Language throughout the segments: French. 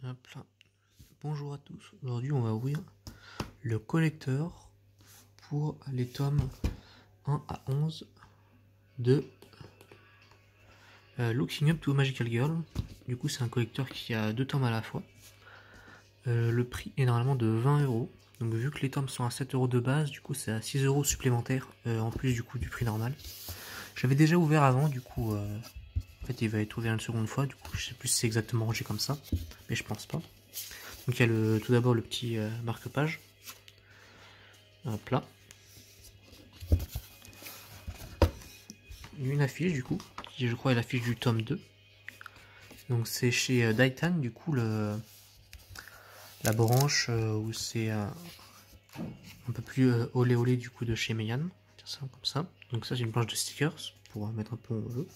Hop là. Bonjour à tous. Aujourd'hui, on va ouvrir le collecteur pour les tomes 1 à 11 de Looking Up to Magical Girl. Du coup, c'est un collecteur qui a 2 tomes à la fois. Le prix est normalement de 20 €. Donc, vu que les tomes sont à 7 € de base, du coup, c'est à 6 € supplémentaires en plus du coup du prix normal. J'avais déjà ouvert avant, du coup. En fait, il va être ouvert une seconde fois. Du coup, je sais plus si c'est exactement rangé comme ça, mais je pense pas. Donc il y a tout d'abord le petit marque-page. Hop là. Une affiche du coup, qui je crois est l'affiche du tome 2. Donc c'est chez Daitan du coup la branche où c'est un peu plus olé olé du coup de chez Meian. Ça comme ça. Donc ça c'est une planche de stickers pour mettre un peu où on veut.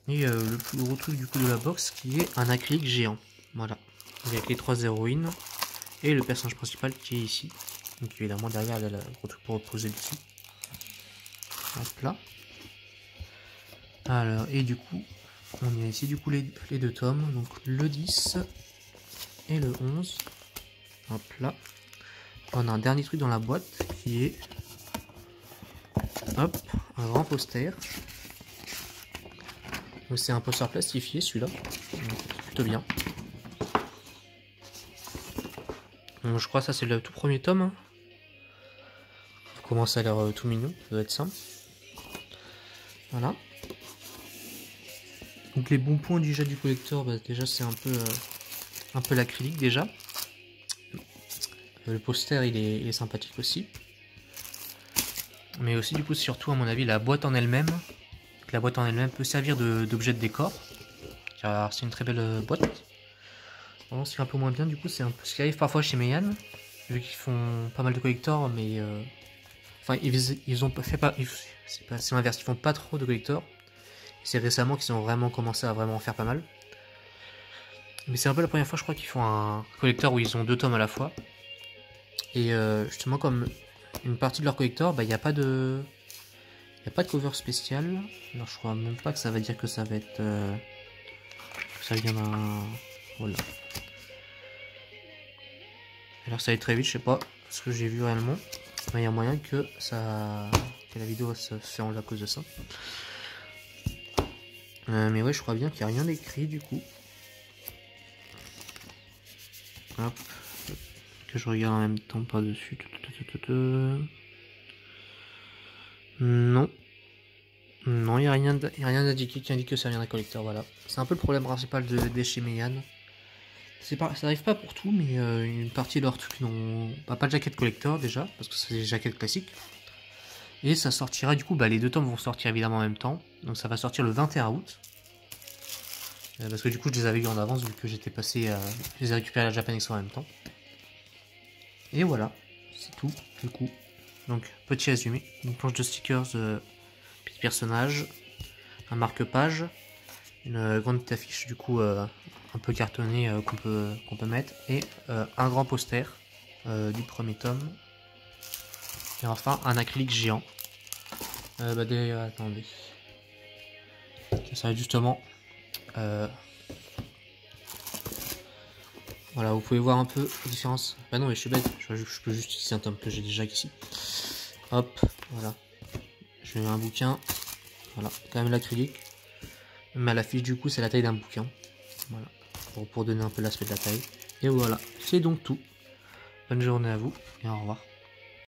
Et le plus gros truc du coup de la box qui est un acrylique géant. Voilà. Avec les 3 héroïnes et le personnage principal qui est ici. Donc évidemment derrière il y a le gros truc pour reposer dessus. Hop là. Alors et du coup on a ici du coup les 2 tomes. Donc le 10 et le 11. Hop là. On a un dernier truc dans la boîte qui est hop, un grand poster. Donc c'est un poster plastifié celui-là. Plutôt bien. Donc, je crois que ça c'est le tout premier tome. Comment ça a l'air tout mignon, ça doit être ça. Voilà. Donc les bons points déjà du collector, bah, déjà c'est un peu l'acrylique déjà. Le poster il est sympathique aussi. Mais aussi du coup surtout à mon avis la boîte en elle-même. La boîte en elle-même peut servir d'objet de décor. Car c'est une très belle boîte. Vraiment ce qui est un peu moins bien du coup c'est un peu ce qui arrive parfois chez Meian. Vu qu'ils font pas mal de collectors mais... Enfin ils ont fait pas... C'est l'inverse, ils font pas trop de collectors. C'est récemment qu'ils ont vraiment commencé à vraiment en faire pas mal. Mais c'est un peu la première fois je crois qu'ils font un collector où ils ont 2 tomes à la fois. Et justement comme une partie de leur collector, bah, il n'y a pas de cover spécial. Alors je crois même pas que ça va dire que ça va être... que ça vient d'un... Voilà. Alors ça va être très vite, je sais pas ce que j'ai vu réellement. Mais il y a moyen que la vidéo se fait à cause de ça. Mais ouais, je crois bien qu'il n'y a rien d'écrit du coup. Hop. Que je regarde en même temps par dessus. Non. Non, il n'y a rien d'indiqué qui indique que ça vient d'un collecteur, voilà. C'est un peu le problème principal des chez Meian. Ça n'arrive pas pour tout, mais une partie de leurs trucs n'ont pas de jaquette collector déjà, parce que c'est des jaquettes classiques. Et ça sortira du coup, bah, les 2 tomes vont sortir évidemment en même temps. Donc ça va sortir le 21 août. Parce que du coup je les avais eu en avance vu que j'étais passé je les ai récupérés à la Japan Expo en même temps. Et voilà, c'est tout du coup. Donc petit résumé, une planche de stickers, petit personnage, un marque-page, une grande affiche du coup un peu cartonnée qu'on peut mettre, et un grand poster du premier tome. Et enfin un acrylique géant. Attendez. Ça va être justement... voilà, vous pouvez voir un peu la différence. Bah non, mais je suis bête, je peux juste utiliser un tome que j'ai déjà ici. Hop, voilà. Je mets un bouquin. Voilà, quand même l'acrylique. Mais à l'affiche du coup, c'est la taille d'un bouquin. Voilà, pour donner un peu l'aspect de la taille. Et voilà, c'est donc tout. Bonne journée à vous et au revoir.